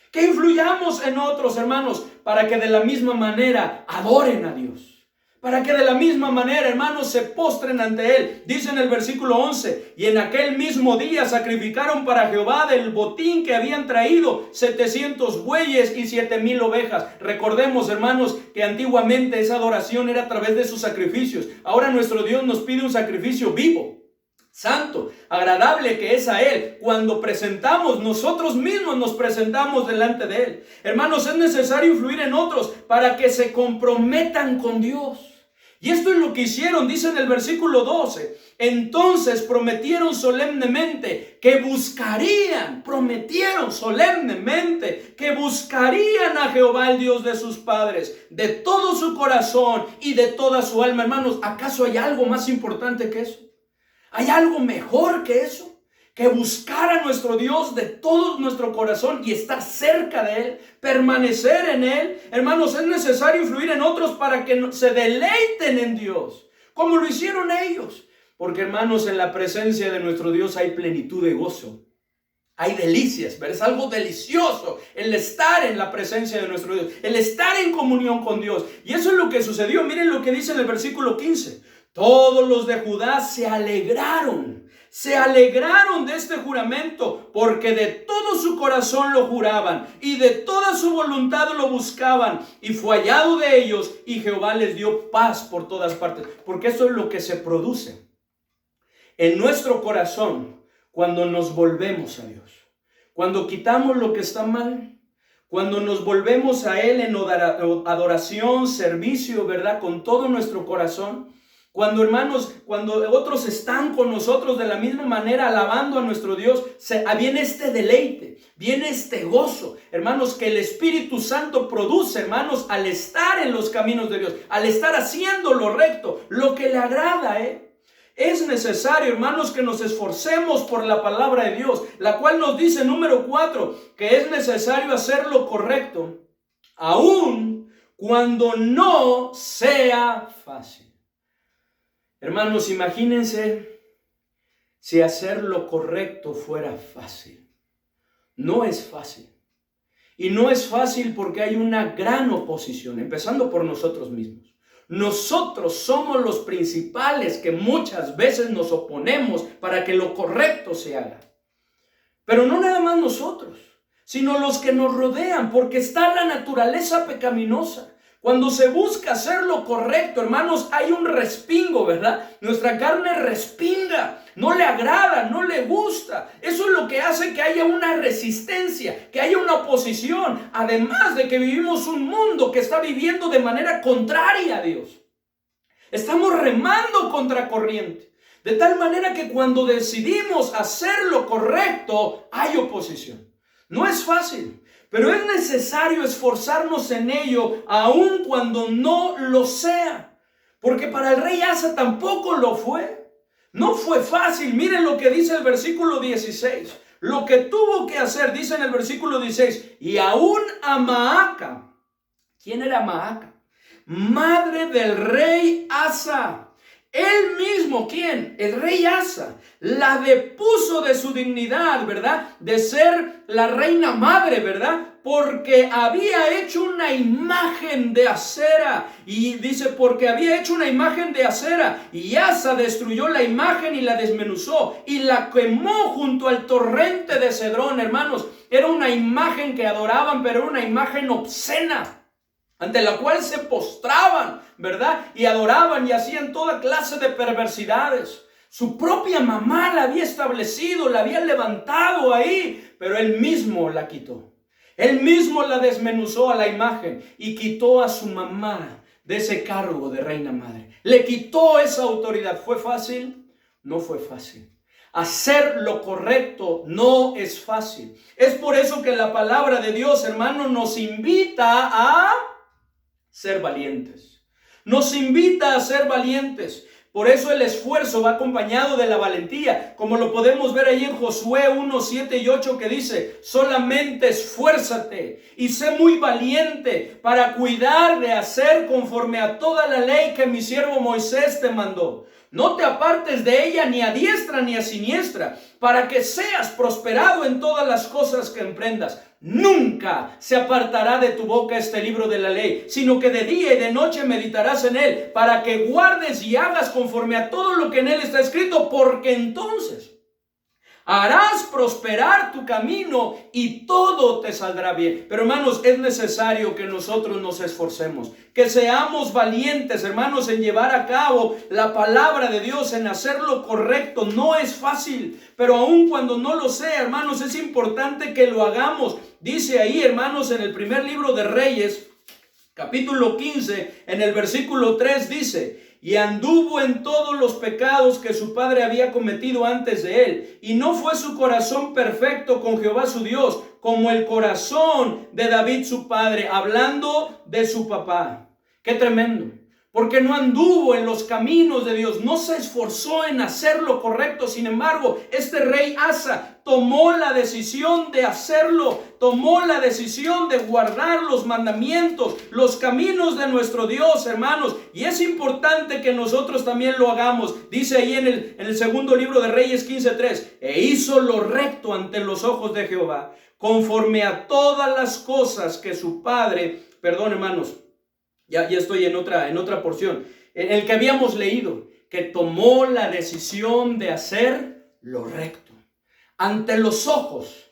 Que influyamos en otros, hermanos, para que de la misma manera adoren a Dios. Para que de la misma manera, hermanos, se postren ante Él. Dice en el versículo 11, y en aquel mismo día sacrificaron para Jehová del botín que habían traído 700 bueyes y 7,000 ovejas. Recordemos, hermanos, que antiguamente esa adoración era a través de sus sacrificios. Ahora nuestro Dios nos pide un sacrificio vivo, santo, agradable, que es a Él. Cuando presentamos, nosotros mismos nos presentamos delante de Él. Hermanos, es necesario influir en otros para que se comprometan con Dios. Y esto es lo que hicieron, dice en el versículo 12. Entonces prometieron solemnemente que prometieron solemnemente que buscarían a Jehová, el Dios de sus padres, de todo su corazón y de toda su alma. Hermanos, ¿acaso hay algo más importante que eso? ¿Hay algo mejor que eso? Que buscar a nuestro Dios de todo nuestro corazón y estar cerca de Él, permanecer en Él. Hermanos, es necesario influir en otros para que se deleiten en Dios, como lo hicieron ellos. Porque, hermanos, en la presencia de nuestro Dios hay plenitud de gozo. Hay delicias, pero es algo delicioso el estar en la presencia de nuestro Dios, el estar en comunión con Dios. Y eso es lo que sucedió. Miren lo que dice en el versículo 15. Todos los de Judá se alegraron de este juramento, porque de todo su corazón lo juraban y de toda su voluntad lo buscaban, y fue hallado de ellos, y Jehová les dio paz por todas partes. Porque eso es lo que se produce en nuestro corazón cuando nos volvemos a Dios, cuando quitamos lo que está mal, cuando nos volvemos a Él en adoración, servicio, ¿verdad? Con todo nuestro corazón. Cuando, hermanos, cuando otros están con nosotros de la misma manera alabando a nuestro Dios, viene este deleite, viene este gozo, hermanos, que el Espíritu Santo produce, hermanos, al estar en los caminos de Dios, al estar haciendo lo recto, lo que le agrada, Es necesario, hermanos, que nos esforcemos por la palabra de Dios, la cual nos dice, número 4, que es necesario hacer lo correcto, aun cuando no sea fácil. Hermanos, imagínense si hacer lo correcto fuera fácil. No es fácil. Y no es fácil porque hay una gran oposición, empezando por nosotros mismos. Nosotros somos los principales que muchas veces nos oponemos para que lo correcto se haga. Pero no nada más nosotros, sino los que nos rodean, porque está la naturaleza pecaminosa. Cuando se busca hacer lo correcto, hermanos, hay un respingo, ¿verdad? Nuestra carne respinga, no le agrada, no le gusta. Eso es lo que hace que haya una resistencia, que haya una oposición. Además de que vivimos un mundo que está viviendo de manera contraria a Dios. Estamos remando contra corriente. De tal manera que cuando decidimos hacer lo correcto, hay oposición. No es fácil. Pero es necesario esforzarnos en ello, aun cuando no lo sea. Porque para el rey Asa tampoco lo fue. No fue fácil. Miren lo que dice el versículo 16. Lo que tuvo que hacer, dice en el versículo 16. Y aún a Maaca. ¿Quién era Maaca? Madre del rey Asa. Él mismo, ¿quién? El rey Asa, la depuso de su dignidad, ¿verdad? De ser la reina madre, ¿verdad? Porque había hecho una imagen de acera. Y dice, porque había hecho una imagen de acera. Y Asa destruyó la imagen y la desmenuzó. Y la quemó junto al torrente de Cedrón, hermanos. Era una imagen que adoraban, pero era una imagen obscena, ante la cual se postraban, ¿verdad? Y adoraban y hacían toda clase de perversidades. Su propia mamá la había establecido, la había levantado ahí, pero él mismo la quitó. Él mismo la desmenuzó a la imagen y quitó a su mamá de ese cargo de reina madre. Le quitó esa autoridad. ¿Fue fácil? No fue fácil. Hacer lo correcto no es fácil. Es por eso que la palabra de Dios, hermano, nos invita a ser valientes. Nos invita a ser valientes. Por eso el esfuerzo va acompañado de la valentía, como lo podemos ver ahí en Josué 1, 7 y 8 que dice, solamente esfuérzate y sé muy valiente para cuidar de hacer conforme a toda la ley que mi siervo Moisés te mandó. No te apartes de ella ni a diestra ni a siniestra, para que seas prosperado en todas las cosas que emprendas. Nunca se apartará de tu boca este libro de la ley, sino que de día y de noche meditarás en él, para que guardes y hagas conforme a todo lo que en él está escrito, porque entonces harás prosperar tu camino y todo te saldrá bien. Pero hermanos, es necesario que nosotros nos esforcemos, que seamos valientes, hermanos, en llevar a cabo la palabra de Dios, en hacer lo correcto. No es fácil, pero aun cuando no lo sea, hermanos, es importante que lo hagamos. Dice ahí, hermanos, en el primer libro de Reyes, capítulo 15, en el versículo 3 dice, y anduvo en todos los pecados que su padre había cometido antes de él, y no fue su corazón perfecto con Jehová su Dios, como el corazón de David su padre, hablando de su papá. ¡Qué tremendo! Porque no anduvo en los caminos de Dios, no se esforzó en hacer lo correcto. Sin embargo, este rey Asa tomó la decisión de hacerlo, tomó la decisión de guardar los mandamientos, los caminos de nuestro Dios, hermanos. Y es importante que nosotros también lo hagamos. Dice ahí en el segundo libro de Reyes 15:3, e hizo lo recto ante los ojos de Jehová, conforme a todas las cosas que su padre, perdón hermanos, ya estoy en otra porción, en el que habíamos leído, que tomó la decisión de hacer lo recto ante los ojos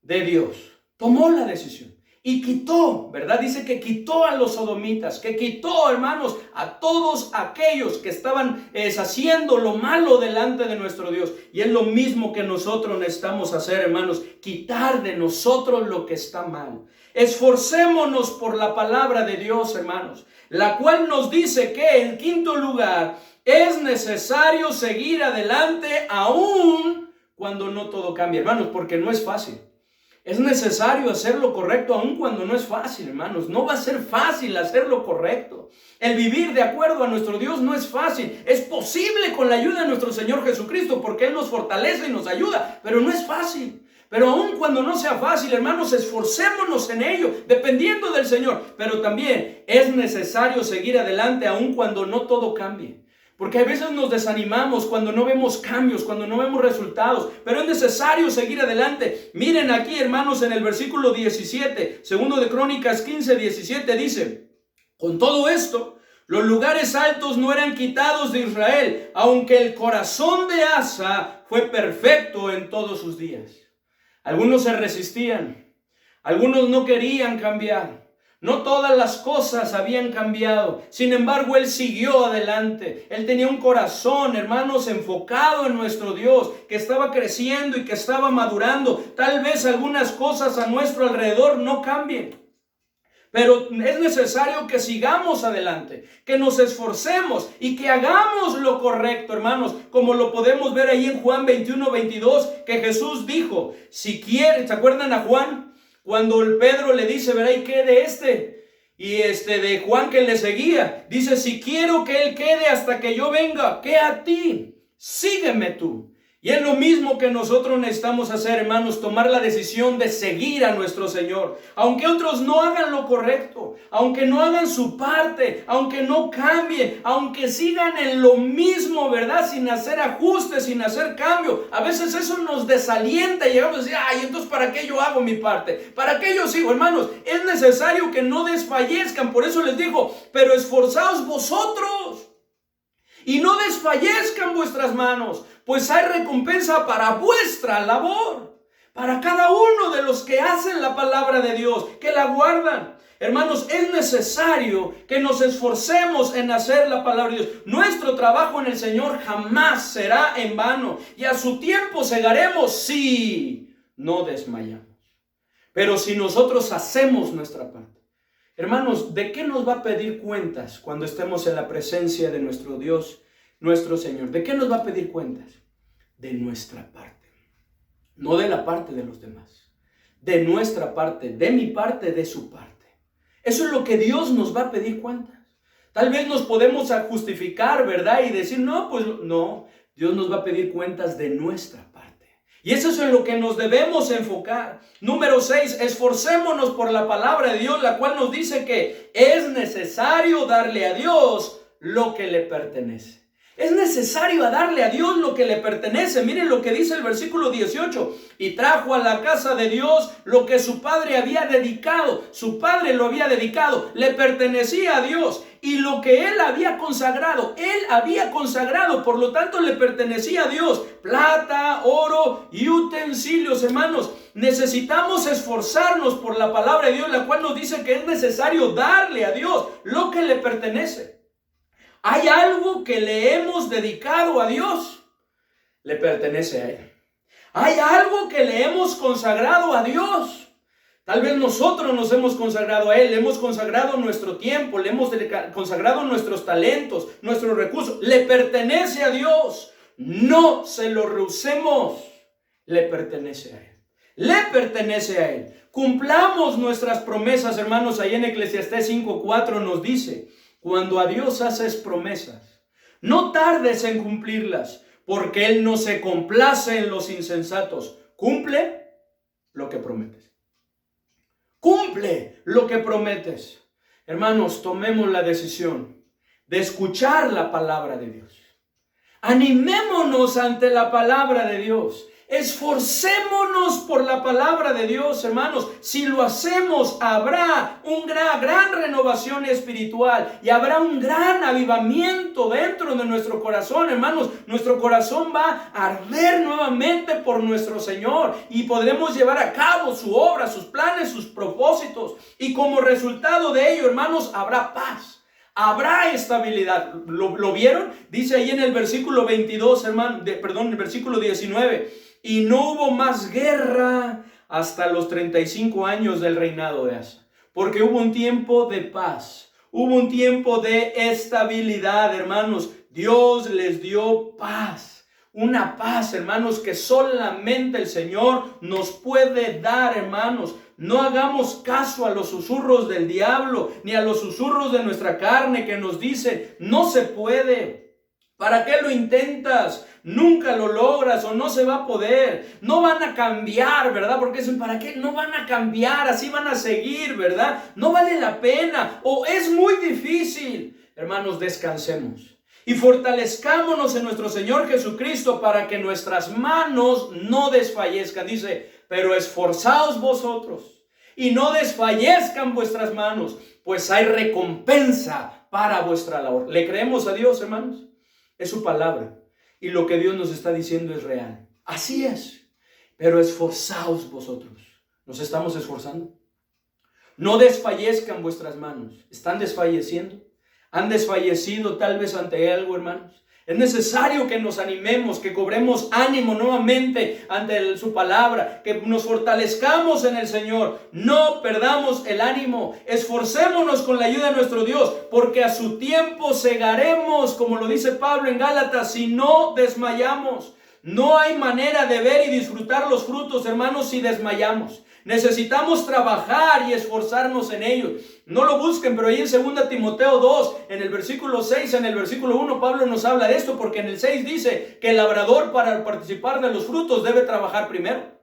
de Dios. Tomó la decisión y quitó, ¿verdad? Dice que quitó a los sodomitas, que quitó, hermanos, a todos aquellos que estaban haciendo lo malo delante de nuestro Dios. Y es lo mismo que nosotros necesitamos hacer, hermanos, quitar de nosotros lo que está mal. Esforcémonos por la palabra de Dios, hermanos, la cual nos dice que, en quinto lugar, Es necesario seguir adelante aún cuando no todo cambia, hermanos, porque no es fácil. Es necesario hacer lo correcto aun cuando no es fácil, hermanos. No va a ser fácil hacer lo correcto. El vivir de acuerdo a nuestro Dios no es fácil. Es posible con la ayuda de nuestro Señor Jesucristo, porque Él nos fortalece y nos ayuda, pero no es fácil. Pero aun cuando no sea fácil, hermanos, esforcémonos en ello, dependiendo del Señor. Pero también es necesario seguir adelante aun cuando no todo cambie. Porque a veces nos desanimamos cuando no vemos cambios, cuando no vemos resultados, pero es necesario seguir adelante. Miren aquí, hermanos, en el versículo 17, segundo de Crónicas 15, 17, dice: con todo esto, los lugares altos no eran quitados de Israel, aunque el corazón de Asa fue perfecto en todos sus días. Algunos se resistían, algunos no querían cambiar. No todas las cosas habían cambiado. Sin embargo, él siguió adelante. Él tenía un corazón, hermanos, enfocado en nuestro Dios, que estaba creciendo y que estaba madurando. Tal vez algunas cosas a nuestro alrededor no cambien, pero es necesario que sigamos adelante, que nos esforcemos y que hagamos lo correcto, hermanos, como lo podemos ver ahí en Juan 21, 22, que Jesús dijo, si quieren, ¿se acuerdan a Juan? Cuando el Pedro le dice, verá, ¿y qué de este? Y de Juan que le seguía, dice, si quiero que él quede hasta que yo venga, ¿qué a ti? Sígueme tú. Y es lo mismo que nosotros necesitamos hacer, hermanos, tomar la decisión de seguir a nuestro Señor. Aunque otros no hagan lo correcto, aunque no hagan su parte, aunque no cambien, aunque sigan en lo mismo, ¿verdad? Sin hacer ajustes, sin hacer cambio. A veces eso nos desalienta y llegamos a decir, ay, entonces ¿para qué yo hago mi parte? ¿Para qué yo sigo? Hermanos, es necesario que no desfallezcan. Por eso les digo, pero esforzaos vosotros. Y no desfallezcan vuestras manos, pues hay recompensa para vuestra labor, para cada uno de los que hacen la palabra de Dios, que la guardan. Hermanos, es necesario que nos esforcemos en hacer la palabra de Dios. Nuestro trabajo en el Señor jamás será en vano, y a su tiempo segaremos si no desmayamos. Pero si nosotros hacemos nuestra parte. Hermanos, ¿de qué nos va a pedir cuentas cuando estemos en la presencia de nuestro Dios, nuestro Señor? ¿De qué nos va a pedir cuentas? De nuestra parte. No de la parte de los demás. De nuestra parte, de mi parte, de su parte. Eso es lo que Dios nos va a pedir cuentas. Tal vez nos podemos justificar, ¿verdad? Y decir, no, pues no. Dios nos va a pedir cuentas de nuestra parte. Y eso es en lo que nos debemos enfocar. Número 6, esforcémonos por la palabra de Dios, la cual nos dice que es necesario darle a Dios lo que le pertenece. Es necesario darle a Dios lo que le pertenece. Miren lo que dice el versículo 18. Y trajo a la casa de Dios lo que su padre había dedicado. Su padre lo había dedicado. Le pertenecía a Dios. Y lo que él había consagrado, por lo tanto le pertenecía a Dios. Plata, oro y utensilios, hermanos. Necesitamos esforzarnos por la palabra de Dios, la cual nos dice que es necesario darle a Dios lo que le pertenece. ¿Hay algo que le hemos dedicado a Dios? Le pertenece a Él. ¿Hay algo que le hemos consagrado a Dios? Tal vez nosotros nos hemos consagrado a Él, le hemos consagrado nuestro tiempo, le hemos consagrado nuestros talentos, nuestros recursos. Le pertenece a Dios. No se lo rehusemos. Le pertenece a Él. Le pertenece a Él. Cumplamos nuestras promesas, hermanos. Ahí en Eclesiastés 5:4 nos dice, cuando a Dios haces promesas, no tardes en cumplirlas, porque Él no se complace en los insensatos. Cumple lo que prometes. Cumple lo que prometes. Hermanos, tomemos la decisión de escuchar la palabra de Dios. Animémonos ante la palabra de Dios. Esforcémonos por la palabra de Dios, hermanos. Si lo hacemos, habrá una gran renovación espiritual y habrá un gran avivamiento dentro de nuestro corazón, hermanos. Nuestro corazón va a arder nuevamente por nuestro Señor y podremos llevar a cabo su obra, sus planes, sus propósitos. Y como resultado de ello, hermanos, habrá paz. Habrá estabilidad. ¿Lo vieron? Dice ahí en el versículo 22, el versículo 19. Y no hubo más guerra hasta los 35 años del reinado de Asa. Porque hubo un tiempo de paz. Hubo un tiempo de estabilidad, hermanos. Dios les dio paz. Una paz, hermanos, que solamente el Señor nos puede dar, hermanos. No hagamos caso a los susurros del diablo, ni a los susurros de nuestra carne que nos dice, no se puede. ¿Para qué lo intentas? Nunca lo logras o no se va a poder. No van a cambiar, ¿verdad? Porque dicen, ¿para qué? No van a cambiar, así van a seguir, ¿verdad? No vale la pena o es muy difícil. Hermanos, descansemos y fortalezcámonos en nuestro Señor Jesucristo para que nuestras manos no desfallezcan. Dice, pero esforzaos vosotros y no desfallezcan vuestras manos, pues hay recompensa para vuestra labor. ¿Le creemos a Dios, hermanos? Es su palabra y lo que Dios nos está diciendo es real. Así es, pero esforzaos vosotros. ¿Nos estamos esforzando? No desfallezcan vuestras manos. ¿Están desfalleciendo? ¿Han desfallecido tal vez ante algo, hermanos? Es necesario que nos animemos, que cobremos ánimo nuevamente ante su palabra, que nos fortalezcamos en el Señor. No perdamos el ánimo, esforcémonos con la ayuda de nuestro Dios, porque a su tiempo segaremos, como lo dice Pablo en Gálatas, si no desmayamos. No hay manera de ver y disfrutar los frutos, hermanos, si desmayamos. Necesitamos trabajar y esforzarnos en ello. No lo busquen, pero ahí en 2 Timoteo 2, en el versículo 6, en el versículo 1, Pablo nos habla de esto, porque en el 6 dice que el labrador para participar de los frutos debe trabajar primero.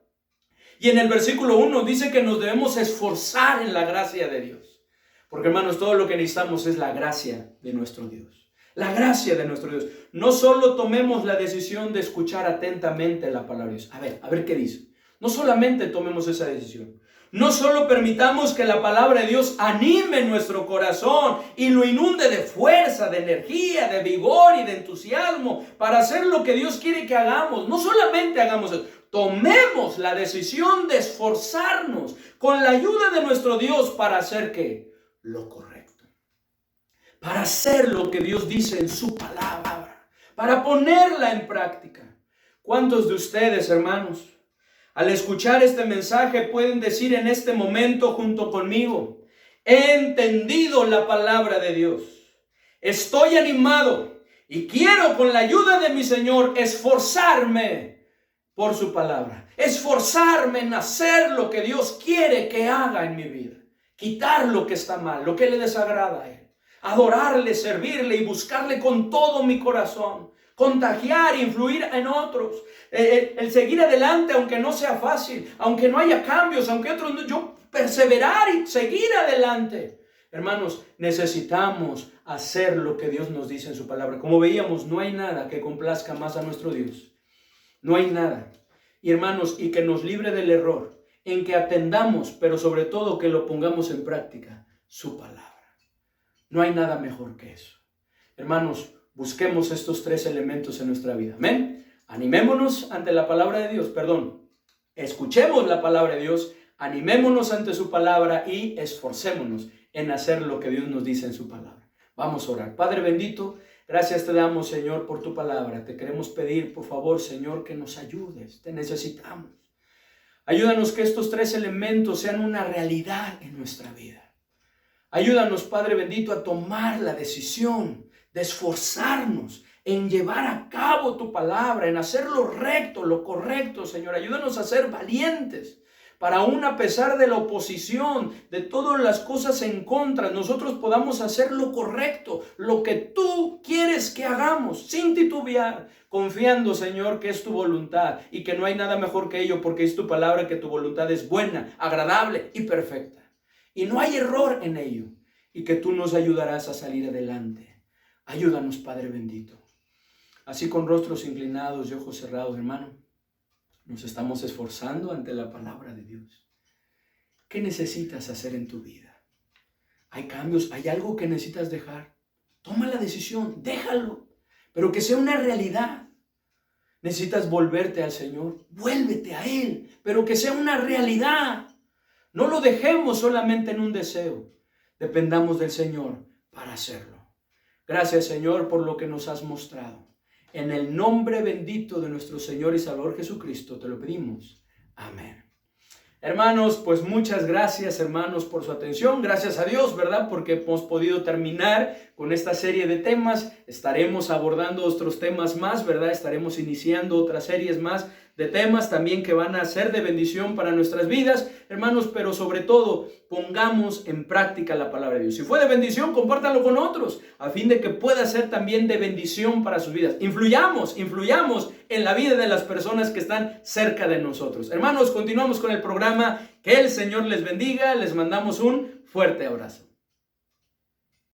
Y en el versículo 1 dice que nos debemos esforzar en la gracia de Dios. Porque, hermanos, todo lo que necesitamos es la gracia de nuestro Dios. La gracia de nuestro Dios. No solo tomemos la decisión de escuchar atentamente la palabra de Dios. A ver qué dice. No solamente tomemos esa decisión. No solo permitamos que la palabra de Dios anime nuestro corazón y lo inunde de fuerza, de energía, de vigor y de entusiasmo para hacer lo que Dios quiere que hagamos. No solamente hagamos eso. Tomemos la decisión de esforzarnos con la ayuda de nuestro Dios para hacer ¿qué? Lo correcto. Para hacer lo que Dios dice en su palabra. Para ponerla en práctica. ¿Cuántos de ustedes, hermanos, al escuchar este mensaje pueden decir en este momento junto conmigo, he entendido la palabra de Dios, estoy animado y quiero con la ayuda de mi Señor esforzarme por su palabra, esforzarme en hacer lo que Dios quiere que haga en mi vida, quitar lo que está mal, lo que le desagrada a Él, adorarle, servirle y buscarle con todo mi corazón. Contagiar, influir en otros, el seguir adelante aunque no sea fácil, aunque no haya cambios, aunque otros no, yo perseverar y seguir adelante. Hermanos, necesitamos hacer lo que Dios nos dice en su palabra. Como veíamos, no hay nada que complazca más a nuestro Dios. No hay nada. Y hermanos, y que nos libre del error, en que atendamos, pero sobre todo que lo pongamos en práctica, su palabra. No hay nada mejor que eso. Hermanos, busquemos estos tres elementos en nuestra vida. Amén. Animémonos ante la palabra de Dios. Escuchemos la palabra de Dios. Animémonos ante su palabra y esforcémonos en hacer lo que Dios nos dice en su palabra. Vamos a orar. Padre bendito, gracias te damos, Señor, por tu palabra. Te queremos pedir, por favor, Señor, que nos ayudes. Te necesitamos. Ayúdanos que estos tres elementos sean una realidad en nuestra vida. Ayúdanos, Padre bendito, a tomar la decisión de esforzarnos en llevar a cabo tu palabra, en hacer lo recto, lo correcto, Señor. Ayúdanos a ser valientes para aún a pesar de la oposición, de todas las cosas en contra, nosotros podamos hacer lo correcto, lo que tú quieres que hagamos, sin titubear, confiando, Señor, que es tu voluntad y que no hay nada mejor que ello, porque es tu palabra que tu voluntad es buena, agradable y perfecta. Y no hay error en ello, y que tú nos ayudarás a salir adelante. Ayúdanos, Padre bendito. Así con rostros inclinados y ojos cerrados, hermano, nos estamos esforzando ante la palabra de Dios. ¿Qué necesitas hacer en tu vida? ¿Hay cambios? ¿Hay algo que necesitas dejar? Toma la decisión, déjalo, pero que sea una realidad. ¿Necesitas volverte al Señor? Vuélvete a Él, pero que sea una realidad. No lo dejemos solamente en un deseo. Dependamos del Señor para hacerlo. Gracias, Señor, por lo que nos has mostrado. En el nombre bendito de nuestro Señor y Salvador Jesucristo te lo pedimos. Amén. Hermanos, pues muchas gracias, hermanos, por su atención. Gracias a Dios, ¿verdad? Porque hemos podido terminar con esta serie de temas. Estaremos abordando otros temas más, ¿verdad? Estaremos iniciando otras series más de temas también que van a ser de bendición para nuestras vidas, hermanos, pero sobre todo pongamos en práctica la palabra de Dios. Si fue de bendición, compártanlo con otros, a fin de que pueda ser también de bendición para sus vidas. Influyamos en la vida de las personas que están cerca de nosotros. Hermanos, continuamos con el programa. Que el Señor les bendiga. Les mandamos un fuerte abrazo.